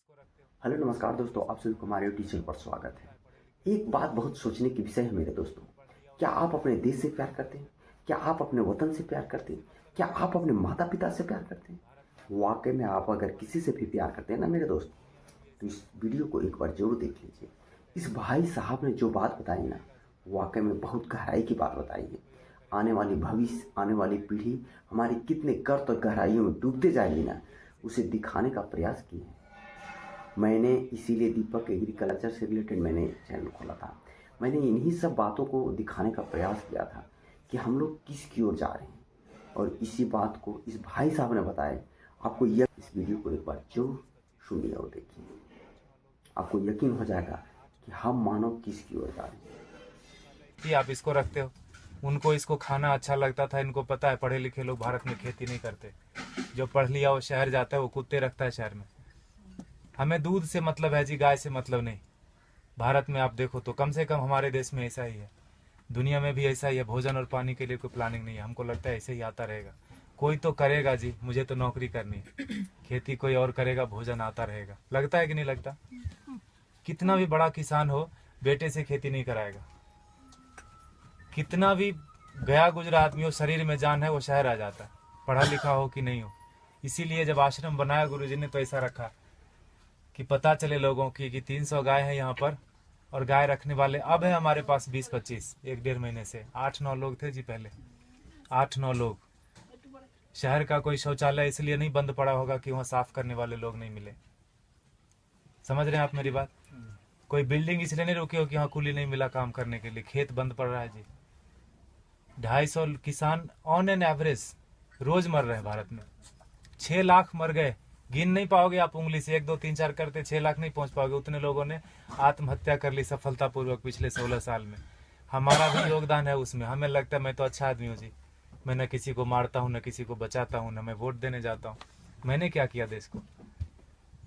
Hello नमस्कार दोस्तों, आप सभी को हमारे यूट्यूब चैनल पर स्वागत है। एक बात बहुत सोचने की विषय है मेरे दोस्तों। क्या आप अपने देश से प्यार करते हैं? क्या आप अपने वतन से प्यार करते हैं? क्या आप अपने माता पिता से प्यार करते हैं? वाकई में आप अगर किसी से भी प्यार करते हैं ना मेरे दोस्त, तो इस वीडियो को एक बार जरूर देख लीजिए। इस भाई साहब ने जो बात बताई ना, वाकई में बहुत गहराई की बात बताई है। आने वाली भविष्य, आने वाली पीढ़ी हमारी कितने गर्त और गहराइयों में डूबते जाएगी ना, उसे दिखाने का प्रयास किए हैं। मैंने इसीलिए दीपक एग्रीकल्चर से रिलेटेड मैंने चैनल खोला था। मैंने इन्हीं सब बातों को दिखाने का प्रयास किया था कि हम लोग किस की ओर जा रहे हैं, और इसी बात को इस भाई साहब ने बताया। आपको यह इस वीडियो को एक बार जरूर सुनिए और देखिए, आपको यकीन हो जाएगा कि हम मानव किस की ओर जा रहे हैं। कि आप इसको रखते हो, उनको इसको खाना अच्छा लगता था। इनको पता है पढ़े लिखे लोग भारत में खेती नहीं करते। जो पढ़ लिया वो शहर जाता है, वो कुत्ते रखता है शहर में। हमें दूध से मतलब है जी, गाय से मतलब नहीं। भारत में आप देखो तो कम से कम हमारे देश में ऐसा ही है, दुनिया में भी ऐसा ही है। भोजन और पानी के लिए कोई प्लानिंग नहीं है। हमको लगता है ऐसे ही आता रहेगा। कोई तो करेगा जी, मुझे तो नौकरी करनी है। खेती कोई और करेगा, भोजन आता रहेगा। लगता है कि नहीं लगता? कितना भी बड़ा किसान हो, बेटे से खेती नहीं कराएगा। कितना भी गया गुजरा आदमी हो, शरीर में जान है, वो शहर आ जाता है, पढ़ा लिखा हो कि नहीं हो। इसीलिए जब आश्रम बनाया गुरुजी ने तो ऐसा रखा कि पता चले लोगों की कि 300 गाय है यहाँ पर, और गाय रखने वाले अब है हमारे पास 20-25। 1-1.5 महीने से 8-9 लोग थे जी पहले, 8-9 लोग। शहर का कोई शौचालय इसलिए नहीं बंद पड़ा होगा कि वहाँ साफ करने वाले लोग नहीं मिले। समझ रहे हैं आप मेरी बात? कोई बिल्डिंग इसलिए नहीं रुकी हो कि यहाँ कूली नहीं मिला काम करने के लिए। खेत बंद पड़ रहा है जी। 250 किसान ऑन एन एवरेज रोज मर रहे हैं भारत में। 6 लाख मर गए, गिन नहीं पाओगे आप उंगली से। 1 2 3 4 करते 6 लाख नहीं पहुंच पाओगे। उतने लोगों ने आत्महत्या कर ली सफलतापूर्वक पिछले 16 साल में। हमारा भी योगदान है उसमें। हमें लगता है मैं तो अच्छा आदमी हूँ जी, मैं न किसी को मारता हूँ, न किसी को बचाता हूँ, न मैं वोट देने जाता हूँ। मैंने क्या किया देश को?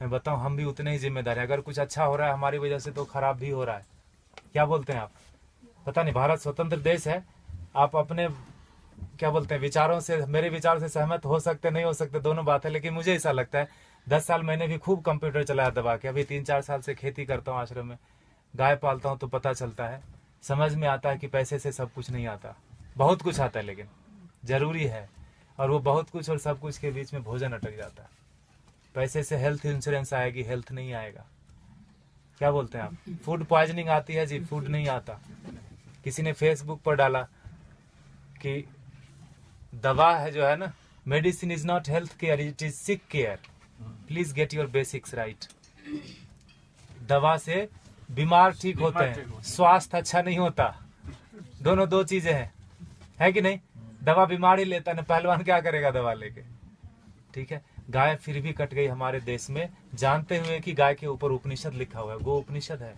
मैं बताऊँ, हम भी उतने ही जिम्मेदार है। अगर कुछ अच्छा हो रहा है हमारी वजह से तो खराब भी हो रहा है। क्या बोलते हैं आप? पता नहीं, भारत स्वतंत्र देश है। आप अपने क्या बोलते हैं विचारों से, मेरे विचारों से सहमत हो सकते नहीं हो सकते, दोनों बात है। लेकिन मुझे ऐसा लगता है 10 साल मैंने भी खूब कंप्यूटर चलाया दबा के। अभी 3-4 साल से खेती करता हूँ आश्रम में, गाय पालता हूँ, तो पता चलता है, समझ में आता है कि पैसे से सब कुछ नहीं आता। बहुत कुछ आता है लेकिन जरूरी है। और वो बहुत कुछ और सब कुछ के बीच में भोजन अटक जाता है। पैसे से हेल्थ इंश्योरेंस आएगी, हेल्थ नहीं आएगा। क्या बोलते हैं आप? फूड पॉइजनिंग आती है जी, फूड नहीं आता। किसी ने फेसबुक पर डाला कि दवा है जो है ना, medicine is not health care, it is sick care, please get your basics right. दवा से बीमार ठीक होते हैं, स्वास्थ्य अच्छा नहीं होता। दोनों दो चीजें हैं, है कि नहीं? दवा बीमार ही लेता है, पहलवान क्या करेगा दवा लेके? ठीक है, गाय फिर भी कट गई हमारे देश में, जानते हुए कि गाय के ऊपर उपनिषद लिखा हुआ है। गो उपनिषद है,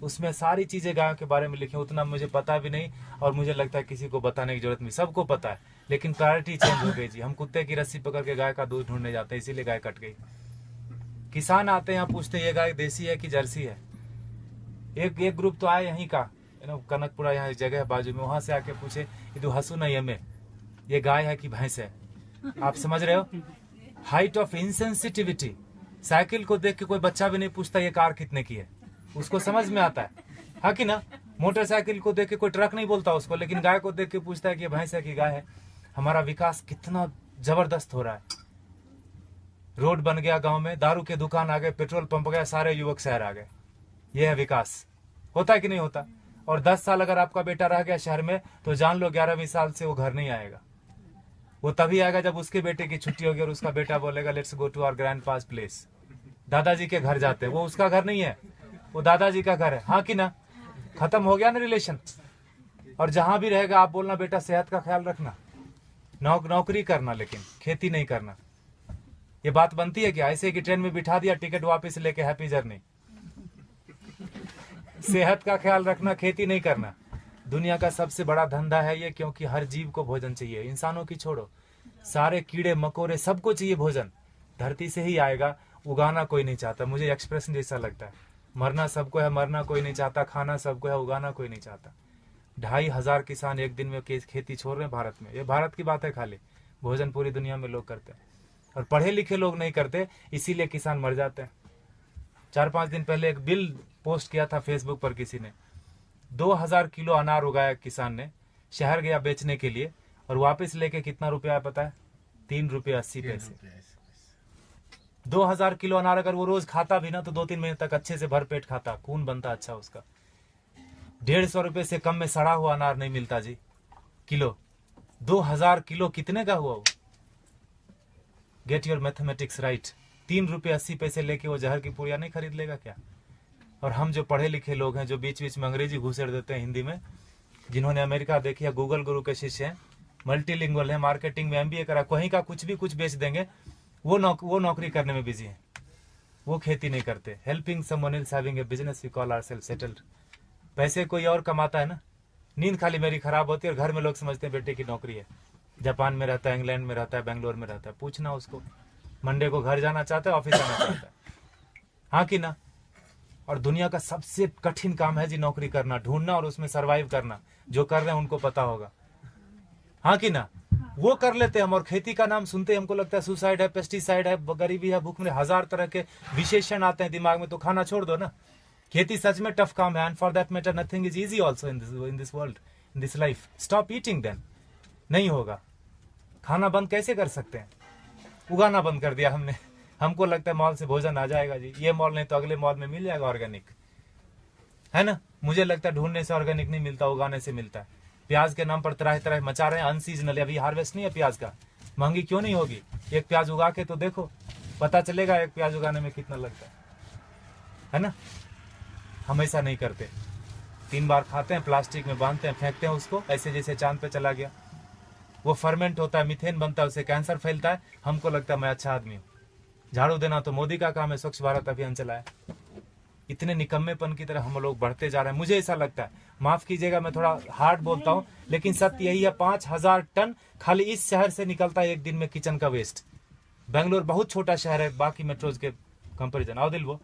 उसमें सारी चीजें गायों के बारे में लिखी। उतना मुझे पता भी नहीं, और मुझे लगता है किसी को बताने की जरूरत नहीं, सबको पता है। लेकिन प्रायोरिटी चेंज हो गई जी। हम कुत्ते की रस्सी पकड़ के गाय का दूध ढूंढने जाते हैं, इसीलिए गाय कट गई। किसान आते हैं यहाँ, पूछते ये गाय देसी है कि जर्सी है। एक ग्रुप तो आए यहीं का, कनकपुरा यहाँ जगह है बाजू में, वहां से आके पूछे ये तो हसू नहीं हमें, ये गाय है कि भैंस है? आप समझ रहे हो? Height of insensitivity. साइकिल को देख के कोई बच्चा भी नहीं पूछता ये कार कितने की है, उसको समझ में आता है कि ना? मोटरसाइकिल को देख के कोई ट्रक नहीं बोलता उसको, लेकिन गाय को देख के पूछता है कि भैंस है कि गाय है। हमारा विकास कितना जबरदस्त हो रहा है। रोड बन गया गांव में, दारू के दुकान आ गए, पेट्रोल पंप गया, सारे युवक शहर आ गए। यह है विकास। होता है कि नहीं होता? और 10 साल अगर आपका बेटा रह गया शहर में, तो जान लो 11वीं साल से वो घर नहीं आएगा। वो तभी आएगा जब उसके बेटे की छुट्टी होगी और उसका बेटा बोलेगा let's go to our grandpa's place. दादाजी के घर जाते हैं, वो उसका घर नहीं है, वो दादाजी का घर है। हाँ कि ना? खत्म हो गया ना रिलेशन। और जहां भी रहेगा आप बोलना बेटा सेहत का ख्याल रखना, नौकरी करना, लेकिन खेती नहीं करना। ये बात बनती है क्या? ऐसे कि ट्रेन में बिठा दिया, टिकट वापस लेके हैप्पी जर्नी। सेहत का ख्याल रखना, खेती नहीं करना। दुनिया का सबसे बड़ा धंधा है ये, क्योंकि हर जीव को भोजन चाहिए। इंसानों की छोड़ो, सारे कीड़े मकोड़े सबको चाहिए भोजन। धरती से ही आएगा, उगाना कोई नहीं चाहता। मुझे एक्सप्रेशन जैसा लगता है, मरना सबको है, मरना कोई नहीं चाहता, खाना सबको है, उगाना कोई नहीं चाहता। 2,500 किसान एक दिन में खेती छोड़ रहे हैं भारत में। ये भारत की बात है खाली, भोजन पूरी दुनिया में लोग करते हैं। और पढ़े लिखे लोग नहीं करते, इसीलिए किसान मर जाते हैं। 4-5 दिन पहले एक बिल पोस्ट किया था फेसबुक पर किसी ने, 2000 किलो अनार उगाया किसान ने, शहर गया बेचने के लिए और वापस लेके कितना रुपया पता है? 3 रुपये 80 पैसे। 2000 किलो अनार अगर वो रोज खाता भी ना तो 2-3 महीने तक अच्छे से भरपेट खाता, खून बनता अच्छा उसका। 150 रुपये से कम में सड़ा हुआ अनार नहीं मिलता जी किलो। 2000 किलो कितने का हुआ वो? Get your mathematics right. 3 रुपये 80 पैसे लेके वो जहर की पुड़िया नहीं खरीद लेगा क्या? और हम जो पढ़े लिखे लोग हैं, जो बीच बीच में अंग्रेजी घुसेड़ देते हैं हिंदी में, जिन्होंने अमेरिका देखी है, गूगल गुरु के शिष्य हैं, मल्टीलिंगुअल है, मार्केटिंग में MBA करा, कहीं का कुछ भी कुछ बेच देंगे, वो नौकरी करने में बिजी है, वो खेती नहीं करते। Helping someone else having a business we call ourselves settled. पैसे कोई और कमाता है ना, नींद खाली मेरी खराब होती है और घर में लोग समझते हैं बेटे की नौकरी है, जापान में रहता है, इंग्लैंड में रहता है, बेंगलोर में रहता है। पूछना उसको, मंडे को घर जाना चाहता है, ऑफिस जाना चाहता है, हाँ कि ना? और दुनिया का सबसे कठिन काम है जी नौकरी करना, ढूंढना और उसमें सरवाइव करना। जो कर रहे हैं उनको पता होगा, हाँ कि ना? वो कर लेते हैं हम, और खेती का नाम सुनते ही हमको लगता है सुसाइड है, पेस्टिसाइड है, गरीबी है, भूख में, 1000 तरह के विशेषण आते हैं दिमाग में, तो खाना छोड़ दो ना। खेती सच में टफ काम है, and for that matter nothing is easy also in this world, in this life. Stop eating then, नहीं होगा। खाना बंद कैसे कर सकते हैं? उगाना बंद कर दिया हमने। हमको लगता है मॉल से भोजन आ जाएगा जी, ये मॉल नहीं तो अगले मॉल में मिल जाएगा ऑर्गेनिक, है ना? मुझे लगता है ढूंढने से ऑर्गेनिक नहीं मिलता, उगाने से मिलता है। प्याज के नाम पर तरह तरह मचा रहे हैं, अनसीजनल, अभी हार्वेस्ट नहीं है प्याज का, महंगी क्यों नहीं होगी? एक प्याज उगा के तो देखो, पता चलेगा एक प्याज उगाने में कितना लगता है ना? हम ऐसा नहीं करते, 3 बार खाते हैं, प्लास्टिक में बांधते हैं, फेंकते हैं उसको, ऐसे जैसे चांद पे चला गया। वो फर्मेंट होता है, मीथेन बनता है, उससे कैंसर फैलता है। हमको लगता है मैं अच्छा आदमी हूँ। झाड़ू देना तो मोदी का काम है, स्वच्छ भारत अभियान चलाया। इतने निकम्मेपन की तरह हम लोग बढ़ते जा रहे हैं। मुझे ऐसा लगता है, माफ कीजिएगा मैं थोड़ा हार्ड बोलता हूँ, लेकिन सत्य यही है, 5000 टन खाली इस शहर से निकलता है एक दिन में किचन का वेस्ट। बेंगलोर बहुत छोटा शहर है बाकी मेट्रोज के कंपेरिजन, आओ दिल वो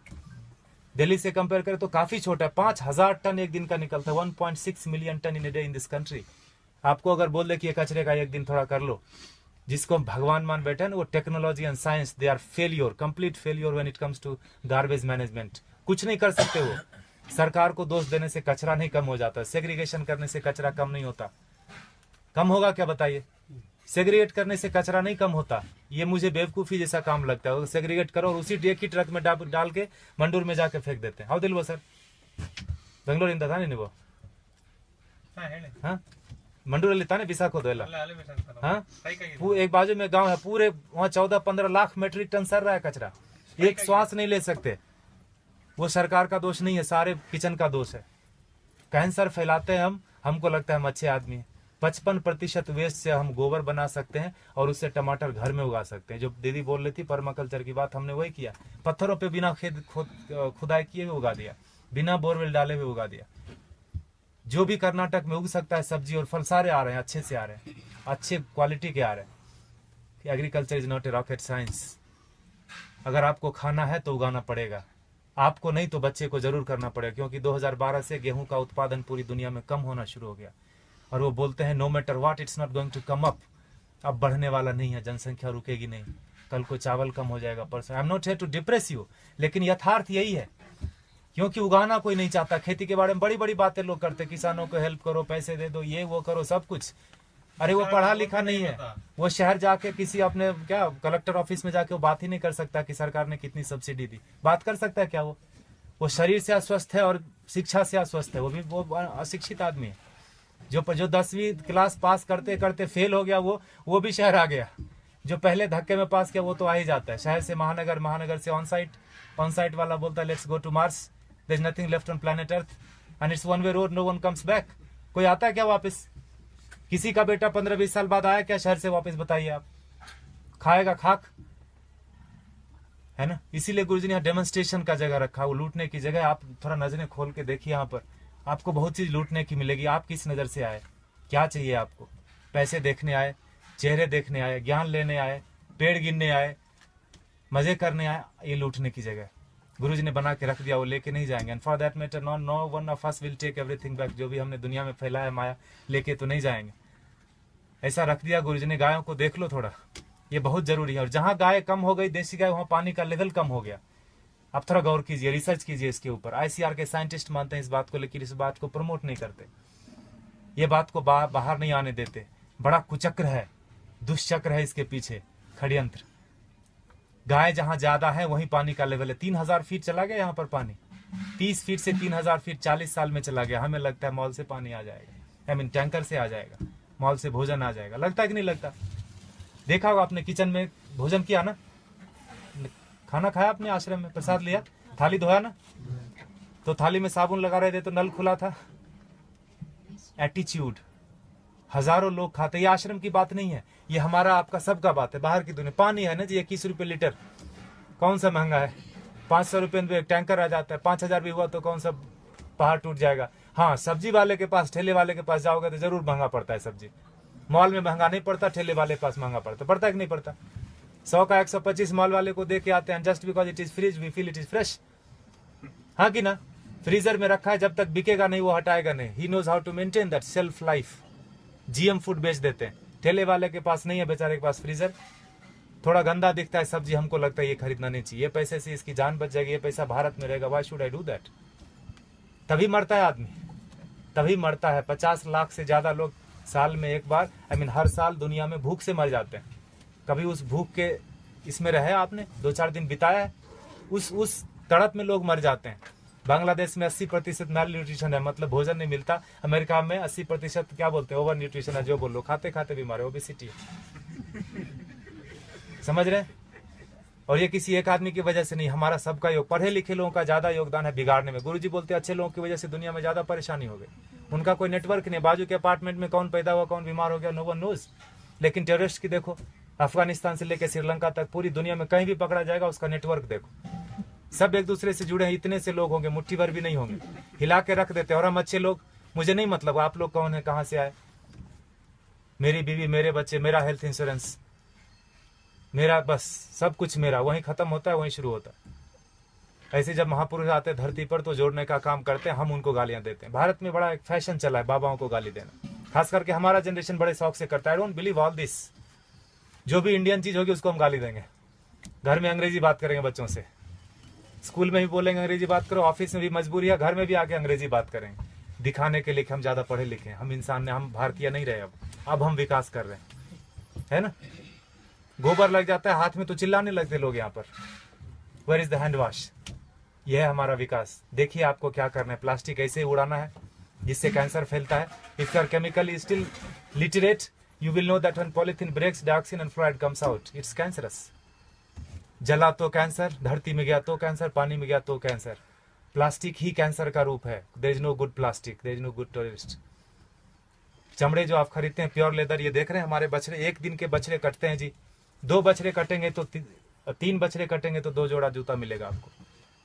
दिल्ली से कंपेयर करें तो काफी छोटा है। 5000 टन एक दिन का निकलता है, 1.6 million ton in a day in this country. आपको अगर बोल दे कि ये कचरे का एक दिन थोड़ा कर लो, जिसको भगवान मान बैठे हैं, वो technology and science, they are failure, complete failure when it comes to garbage management. कुछ नहीं कर सकते वो। सरकार को दोष देने से कचरा नहीं कम हो जाता, सेग्रीगेशन करने से कचरा कम नहीं होता। कम होगा क्या बताइए? सेग्रीगेट करने से कचरा नहीं कम होता। ये मुझे बेवकूफी जैसा काम लगता है। सेग्रीगेट करो और उसी एक ही ट्रक में डाल के मंडूर में जाके फेंक देते हैं। हाउ दिल वो सर बेंगलोर इंदा था नहीं वो, हाँ मंडूर लेता ने बिसाको दो, हाँ एक बाजू में गांव है, पूरे वहाँ 14-15 लाख मेट्रिक टन सर रहा है कचरा, एक श्वास नहीं ले सकते। वो सरकार का दोष नहीं है, सारे किचन का दोष है। कैंसर फैलाते हैं हम, हमको लगता है हम अच्छे आदमी हैं। 55% वेस्ट से हम गोबर बना सकते हैं और उससे टमाटर घर में उगा सकते हैं। जो दीदी बोल रही थी पर्माकल्चर की बात, हमने वही किया। पत्थरों पे बिना खुदाई किए हुए उगा दिया, बिना बोरवेल डाले हुए उगा दिया। जो भी कर्नाटक में उग सकता है सब्जी और फल सारे आ रहे हैं, अच्छे से आ रहे हैं, अच्छे क्वालिटी के आ रहे हैं। Agriculture is not a rocket science. अगर आपको खाना है तो उगाना पड़ेगा, आपको नहीं तो बच्चे को जरूर करना पड़ेगा। क्योंकि 2012 से गेहूं का उत्पादन पूरी दुनिया में कम होना शुरू हो गया और वो बोलते हैं no matter what it's not going to come up. अब बढ़ने वाला नहीं है, जनसंख्या रुकेगी नहीं। कल को चावल कम हो जाएगा, परसों। I am not here to depress you, लेकिन यथार्थ यही है। क्योंकि उगाना कोई नहीं चाहता। खेती के बारे में बड़ी बड़ी बातें लोग करते, किसानों को हेल्प करो, पैसे दे दो, ये वो करो, सब कुछ। अरे वो पढ़ा लिखा नहीं है, वो शहर जाके किसी अपने क्या कलेक्टर ऑफिस में जाके वो बात ही नहीं कर सकता कि सरकार ने कितनी सब्सिडी दी। बात कर सकता है क्या? वो शरीर से अस्वस्थ है और शिक्षा से अस्वस्थ है। वो अशिक्षित आदमी है। जो 10वीं क्लास पास करते करते फेल हो गया, वो भी शहर आ गया। जो पहले धक्के में पास किया वो तो आ ही जाता है। शहर से महानगर, महानगर से ऑन साइट वाला बोलता है let's go to Mars, there is nothing left on planet Earth and it's one way road, no one comes back. कोई आता है क्या वापस? किसी का बेटा 15-20 साल बाद आया क्या शहर से वापस? बताइए आप। खाएगा खाक, है ना? इसीलिए गुरुजी ने यहाँ डेमोन्स्ट्रेशन का जगह रखा, वो लूटने की जगह। आप थोड़ा नजरें खोल के देखिए, यहाँ पर आपको बहुत चीज लूटने की मिलेगी। आप किस नजर से आए, क्या चाहिए आपको? पैसे देखने आए, चेहरे देखने आए, ज्ञान लेने आए, पेड़ गिनने आए, मजे करने आए? ये लूटने की जगह गुरुजी ने बना के रख दिया, वो लेके नहीं जाएंगे। And for that matter no one of us will take everything back. जो भी हमने दुनिया में फैला है माया, लेके तो नहीं जाएंगे। ऐसा रख दिया गुरुजी ने। गायों को देख लो थोड़ा, ये बहुत जरूरी है। और जहां गाय कम हो गई, देसी गाय, वहां पानी का लेवल कम हो गया। आप थोड़ा गौर कीजिए, रिसर्च कीजिए इसके ऊपर। आईसीआर के साइंटिस्ट मानते हैं इस बात को, लेकिन इस बात को प्रमोट नहीं करते, ये बात को बाहर नहीं आने देते। बड़ा कुचक्र है, दुष्चक्र है इसके पीछे, षड्यंत्र। गाय जहां ज्यादा है वहीं पानी का लेवल है। 3000 फीट चला गया यहाँ पर पानी, 30 फीट से 3000 फीट 40 साल में चला गया। हमें लगता है मॉल से पानी आ जाएगा, टैंकर से आ जाएगा, मॉल से भोजन आ जाएगा। लगता है कि नहीं लगता? देखा होगा आपने, किचन में भोजन किया ना, खाना खाया आपने, आश्रम में प्रसाद लिया, थाली धोया ना, तो थाली में साबुन लगा रहे थे तो नल खुला था। एटीट्यूड, हजारों लोग खाते। ये आश्रम की बात नहीं है, ये हमारा आपका सबका बात है। बाहर की दुनिया, पानी है ना जी 21 रुपए लीटर, कौन सा महंगा है? 500 रुपए में एक टैंकर आ जाता है। 5000 भी हुआ तो कौन सा पहाड़ टूट जाएगा। हाँ, सब्जी वाले के पास, ठेले वाले के पास जाओगे तो जरूर महंगा पड़ता है सब्जी। मॉल में महंगा नहीं पड़ता, ठेले वाले के पास महंगा पड़ता है कि नहीं पड़ता? 100 का 125 मॉल वाले को दे के आते हैं, just because it is fridge we feel it is fresh. हाँ कि ना? फ्रीजर में रखा है, जब तक बिकेगा नहीं वो हटाएगा नहीं। He knows how to maintain that self life. GM food बेच देते हैं। ठेले वाले के पास नहीं है बेचारे के पास फ्रीजर, थोड़ा गंदा दिखता है सब्जी, हमको लगता है ये खरीदना नहीं चाहिए, ये पैसे से इसकी जान बच जाएगी, ये पैसा भारत में रहेगा, why should I do that? तभी मरता है आदमी, तभी मरता है। 50 लाख से ज्यादा लोग साल में एक बार, हर साल दुनिया में भूख से मर जाते हैं। कभी उस भूख के इसमें रहे आपने, 2-4 दिन बिताया है, उस तड़प में लोग मर जाते हैं। बांग्लादेश में 80% मैल न्यूट्रिशन है, मतलब भोजन नहीं मिलता। अमेरिका में 80% क्या बोलते हैं, ओवर न्यूट्रिशन है, जो बोलो, खाते खाते बीमार है, ओबेसिटी है। समझ रहे? और ये किसी एक आदमी की वजह से नहीं, हमारा सबका योग, पढ़े लिखे लोगों का ज्यादा योगदान है बिगाड़ने में। गुरुजी बोलते हैं अच्छे लोगों की वजह से दुनिया में ज्यादा परेशानी हो गई। उनका कोई नेटवर्क नहीं, बाजू के अपार्टमेंट में कौन पैदा हुआ, कौन बीमार हो गया, नो वन नोज। लेकिन टेररिस्ट की देखो, अफगानिस्तान से लेकर श्रीलंका तक पूरी दुनिया में कहीं भी पकड़ा जाएगा, उसका नेटवर्क देखो, सब एक दूसरे से जुड़े हैं। इतने से लोग होंगे, मुट्ठी भर भी नहीं होंगे, हिला के रख देते हैं। और हम अच्छे लोग, मुझे नहीं मतलब आप लोग कौन है, कहां से आए, मेरी बीवी, मेरे बच्चे, मेरा हेल्थ इंश्योरेंस, मेरा बस सब कुछ मेरा, वहीं खत्म होता है वहीं शुरू होता है। ऐसे जब महापुरुष आते हैं धरती पर तो जोड़ने का काम करते हैं, हम उनको गालियां देते हैं। भारत में बड़ा एक फैशन चला है बाबाओं को गाली देना, खास करके हमारा जनरेशन बड़े शौक से करता है। I don't believe all this. जो भी इंडियन चीज होगी उसको हम गाली देंगे। घर में अंग्रेजी बात करेंगे बच्चों से, स्कूल में भी बोलेंगे अंग्रेजी बात करो, ऑफिस में भी मजबूरी है, घर में भी आके अंग्रेजी बात करेंगे, दिखाने के लिए कि हम ज्यादा पढ़े लिखे हैं। हम इंसान ने, हम भारतीय नहीं रहे, अब हम विकास कर रहे हैं, है ना? गोबर लग जाता है हाथ में तो चिल्लाने लगते लोग यहाँ पर, where is the hand wash? यह है हमारा विकास। देखिए आपको क्या करना है, प्लास्टिक ऐसे ही उड़ाना है जिससे कैंसर फैलता है। If you are chemically still literate, you will know that when polythene breaks, dioxin and fluoride comes out, it's cancerous. जला तो कैंसर, धरती में गया तो कैंसर, पानी में गया तो कैंसर। प्लास्टिक ही कैंसर का रूप है। There is no good plastic, there is no good terrorist. चमड़े जो आप खरीदते हैं प्योर लेदर, ये देख रहे हैं हमारे बछड़े, एक दिन के बछड़े कटते हैं जी, 2 बछड़े कटेंगे तो 3 बछड़े कटेंगे तो 2 जोड़ा जूता मिलेगा आपको।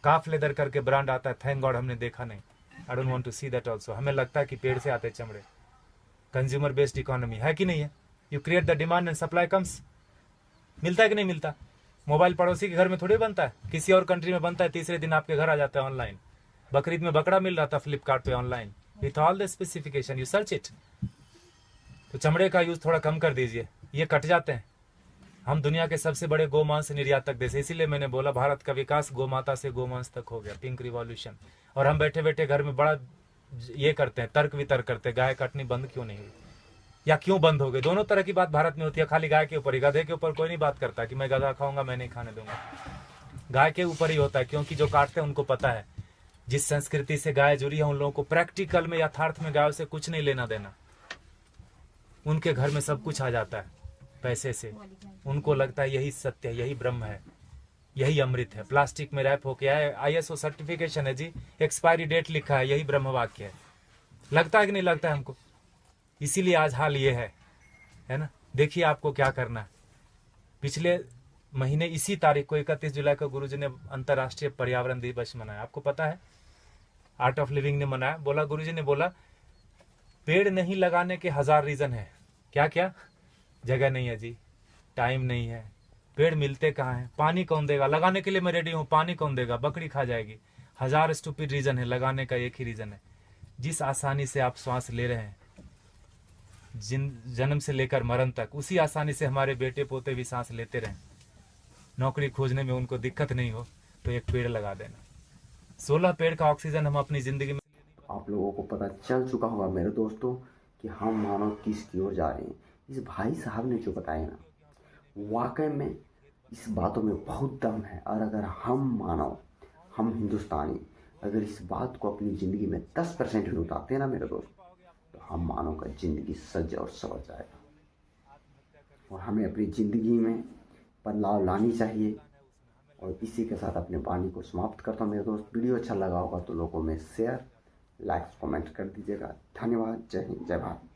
काफ लेदर करके ब्रांड आता है, थैंक गॉड हमने देखा नहीं। I don't want to see that also. हमें लगता है कि पेड़ से आते चमड़े। कंज्यूमर बेस्ड इकोनॉमी है कि नहीं है? You create the demand and supply comes. मिलता है कि नहीं मिलता? मोबाइल पड़ोसी के घर में थोड़ी बनता है, किसी और कंट्री में बनता है, तीसरे दिन आपके घर आ जाता है ऑनलाइन। बकरीद में बकरा मिल रहा था फ्लिपकार्ट पे online, with all the specification, you search it. तो चमड़े का यूज थोड़ा कम कर दीजिए, ये कट जाते हैं। हम दुनिया के सबसे बड़े गोमांस निर्यातक देश, इसीलिए मैंने बोला भारत का विकास गोमाता से गोमांस तक हो गया, पिंक रिवॉल्यूशन। और हम बैठे बैठे घर में बड़ा ये करते हैं, तर्क वितर्क करते हैं, गाय काटनी बंद क्यों नहीं हुई या क्यों बंद हो गई। दोनों तरह की बात भारत में होती है, खाली गाय के ऊपर ही। गधे के ऊपर कोई नहीं बात करता कि मैं गधा खाऊंगा, मैं नहीं खाने दूंगा। गाय के ऊपर ही होता है, क्योंकि जो काटते हैं उनको पता है जिस संस्कृति से गाय जुड़ी है उन लोगों को प्रैक्टिकल में, यथार्थ में गायों से कुछ नहीं लेना देना। उनके घर में सब कुछ आ जाता है पैसे से। उनको लगता है यही सत्य है, यही ब्रह्म है, यही अमृत है। प्लास्टिक में रैप होके आए, ISO सर्टिफिकेशन है जी, एक्सपायरी डेट लिखा है, यही ब्रह्म वाक्य है। लगता है कि नहीं लगता है हमको? इसीलिए आज हाल ये है ना। देखिए आपको क्या करना है। पिछले महीने इसी तारीख को 31 जुलाई को गुरुजी ने अंतर्राष्ट्रीय पर्यावरण दिवस मनाया। आपको पता है, आर्ट ऑफ लिविंग ने मनाया। बोला, गुरुजी ने बोला पेड़ नहीं लगाने के 1000 रीजन है। क्या क्या? जगह नहीं है जी, टाइम नहीं है, पेड़ मिलते कहाँ हैं, पानी कौन देगा, लगाने के लिए मैं रेडी हूँ, पानी कौन देगा, बकरी खा जाएगी। 1000 स्टूपिड रीजन है, लगाने का एक ही रीजन है। जिस आसानी से आप श्वास ले रहे हैं जन्म से लेकर मरण तक, उसी आसानी से हमारे बेटे पोते भी सांस लेते रहें। नौकरी खोजने में उनको दिक्कत नहीं हो, तो एक पेड़ लगा देना। 16 पेड़ का ऑक्सीजन हम अपनी जिंदगी में। आप लोगों को पता चल चुका होगा मेरे दोस्तों कि हम मानव किसकी ओर जा रहे हैं। इस भाई साहब ने जो बताया ना, वाकई में इस बातों में बहुत दम है। और अगर हम मानव, हम हिंदुस्तानी अगर इस बात को अपनी ज़िंदगी में 10% भी उतारते हैं ना मेरे दोस्त, तो हम मानव का ज़िंदगी सज और संवर जाएगा। और हमें अपनी ज़िंदगी में बदलाव लानी चाहिए। और इसी के साथ अपने वाणी को समाप्त करता हूँ मेरे दोस्त। वीडियो अच्छा लगा होगा तो लोगों में शेयर, लाइक, कमेंट कर दीजिएगा। धन्यवाद। जय हिंद, जय भारत।